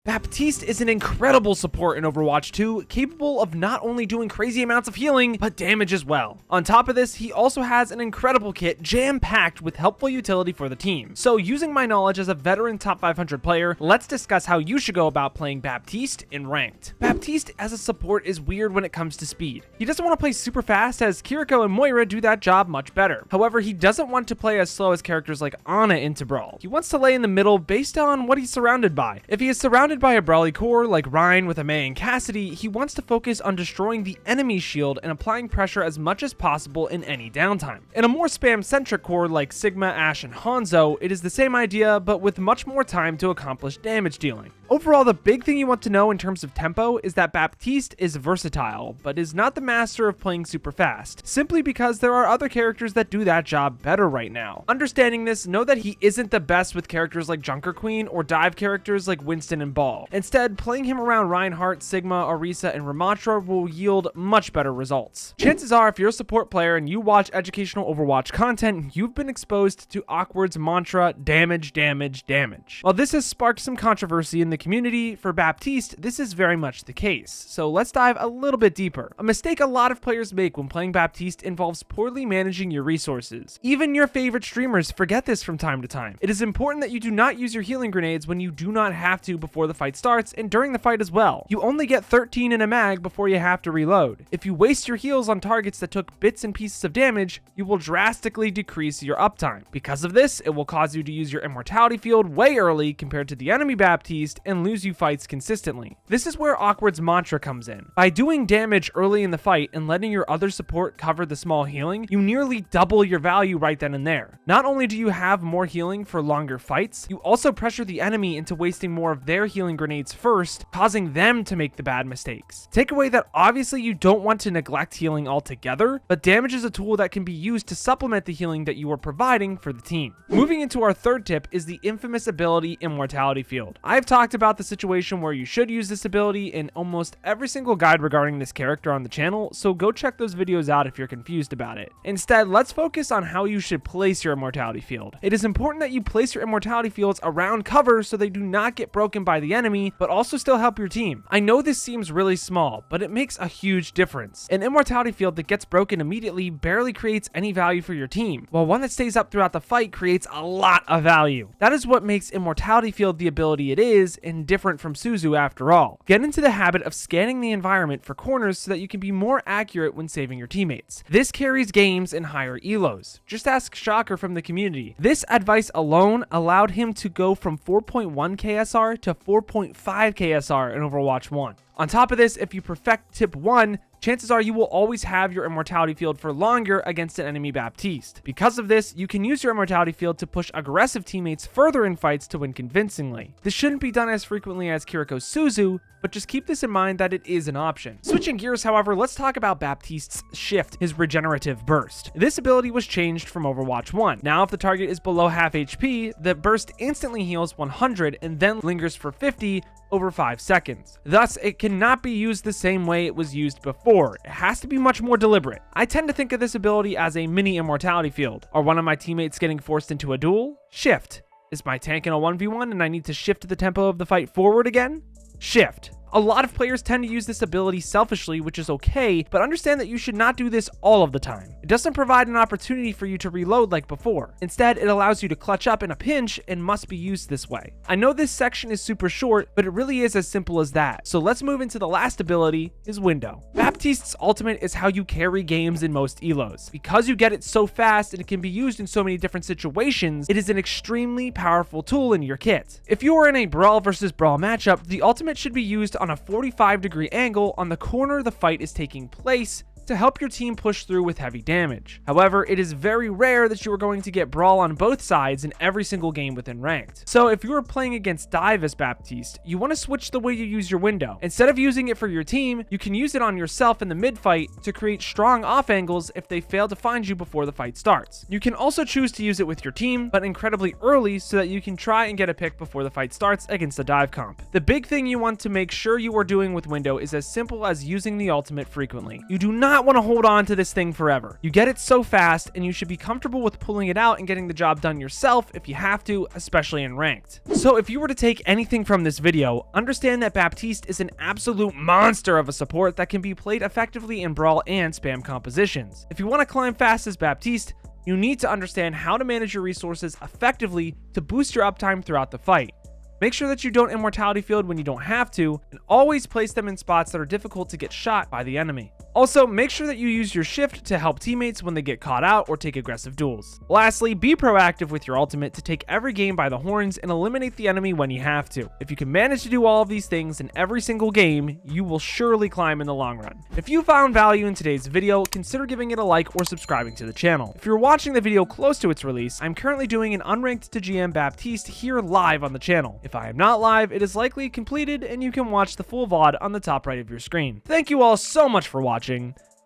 Baptiste is an incredible support in Overwatch 2, capable of not only doing crazy amounts of healing, but damage as well. On top of this, he also has an incredible kit jam-packed with helpful utility for the team. So using my knowledge as a veteran top 500 player, let's discuss how you should go about playing Baptiste in Ranked. Baptiste as a support is weird when it comes to speed. He doesn't want to play super fast, as Kiriko and Moira do that job much better. However, he doesn't want to play as slow as characters like Ana into Brawl. He wants to lay in the middle based on what he's surrounded by. If he is surrounded by a brawly core like Ryan with May and Cassidy, he wants to focus on destroying the enemy shield and applying pressure as much as possible in any downtime. In a more spam-centric core like Sigma, Ashe, and Hanzo, it is the same idea, but with much more time to accomplish damage dealing. Overall, the big thing you want to know in terms of tempo is that Baptiste is versatile, but is not the master of playing super fast, simply because there are other characters that do that job better right now. Understanding this, know that he isn't the best with characters like Junker Queen or dive characters like Winston and Ball. Instead, playing him around Reinhardt, Sigma, Orisa, and Ramattra will yield much better results. Chances are, if you're a support player and you watch educational Overwatch content, you've been exposed to Awkward's mantra, damage, damage, damage. While this has sparked some controversy in the community, for Baptiste, this is very much the case. So let's dive a little bit deeper. A mistake a lot of players make when playing Baptiste involves poorly managing your resources. Even your favorite streamers forget this from time to time. It is important that you do not use your healing grenades when you do not have to before the fight starts and during the fight as well. You only get 13 in a mag before you have to reload. If you waste your heals on targets that took bits and pieces of damage, you will drastically decrease your uptime. Because of this, it will cause you to use your Immortality Field way early compared to the enemy Baptiste and lose you fights consistently. This is where Awkward's mantra comes in. By doing damage early in the fight and letting your other support cover the small healing, you nearly double your value right then and there. Not only do you have more healing for longer fights, you also pressure the enemy into wasting more of their healing grenades first, causing them to make the bad mistakes. Take away that obviously you don't want to neglect healing altogether, but damage is a tool that can be used to supplement the healing that you are providing for the team. Moving into our third tip is the infamous ability Immortality Field. I've talked about the situation where you should use this ability in almost every single guide regarding this character on the channel, so go check those videos out if you're confused about it. Instead, let's focus on how you should place your Immortality Field. It is important that you place your Immortality Fields around cover so they do not get broken by the enemy, but also still help your team. I know this seems really small, but it makes a huge difference. An Immortality Field that gets broken immediately barely creates any value for your team, while one that stays up throughout the fight creates a lot of value. That is what makes Immortality Field the ability it is, and different from Suzu after all. Get into the habit of scanning the environment for corners so that you can be more accurate when saving your teammates. This carries games in higher elos. Just ask Shocker from the community. This advice alone allowed him to go from 4.1 KSR to 4.5 KSR in Overwatch 1. On top of this, if you perfect tip 1, chances are you will always have your Immortality Field for longer against an enemy Baptiste. Because of this, you can use your Immortality Field to push aggressive teammates further in fights to win convincingly. This shouldn't be done as frequently as Kiriko's Suzu, but just keep this in mind that it is an option. Switching gears, however, let's talk about Baptiste's shift, his Regenerative Burst. This ability was changed from Overwatch 1. Now if the target is below half HP, the burst instantly heals 100 and then lingers for 50 over 5 seconds. Thus, it cannot be used the same way it was used before. It has to be much more deliberate. I tend to think of this ability as a mini Immortality Field. Are one of my teammates getting forced into a duel? Shift. Is my tank in a 1v1 and I need to shift the tempo of the fight forward again? Shift. A lot of players tend to use this ability selfishly, which is okay, but understand that you should not do this all of the time. It doesn't provide an opportunity for you to reload like before. Instead, it allows you to clutch up in a pinch and must be used this way. I know this section is super short, but it really is as simple as that. So let's move into the last ability, his window. Baptiste's ultimate is how you carry games in most elos. Because you get it so fast and it can be used in so many different situations, it is an extremely powerful tool in your kit. If you are in a brawl versus brawl matchup, the ultimate should be used on a 45-degree angle on the corner the fight is taking place to help your team push through with heavy damage. However, it is very rare that you are going to get brawl on both sides in every single game within Ranked. So if you are playing against dive as Baptiste, you want to switch the way you use your window. Instead of using it for your team, you can use it on yourself in the mid fight to create strong off angles if they fail to find you before the fight starts. You can also choose to use it with your team, but incredibly early so that you can try and get a pick before the fight starts against a dive comp. The big thing you want to make sure you are doing with window is as simple as using the ultimate frequently. You do not not want to hold on to this thing forever. You get it so fast, and you should be comfortable with pulling it out and getting the job done yourself if you have to, especially in ranked. So if you were to take anything from this video, understand that Baptiste is an absolute monster of a support that can be played effectively in Brawl and spam compositions. If you want to climb fast as Baptiste, you need to understand how to manage your resources effectively to boost your uptime throughout the fight. Make sure that you don't Immortality Field when you don't have to, and always place them in spots that are difficult to get shot by the enemy. Also, make sure that you use your shift to help teammates when they get caught out or take aggressive duels. Lastly, be proactive with your ultimate to take every game by the horns and eliminate the enemy when you have to. If you can manage to do all of these things in every single game, you will surely climb in the long run. If you found value in today's video, consider giving it a like or subscribing to the channel. If you're watching the video close to its release, I'm currently doing an unranked to GM Baptiste here live on the channel. If I am not live, it is likely completed and you can watch the full VOD on the top right of your screen. Thank you all so much for watching.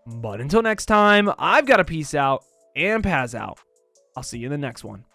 But until next time, I've got to peace out and Paz out. I'll see you in the next one.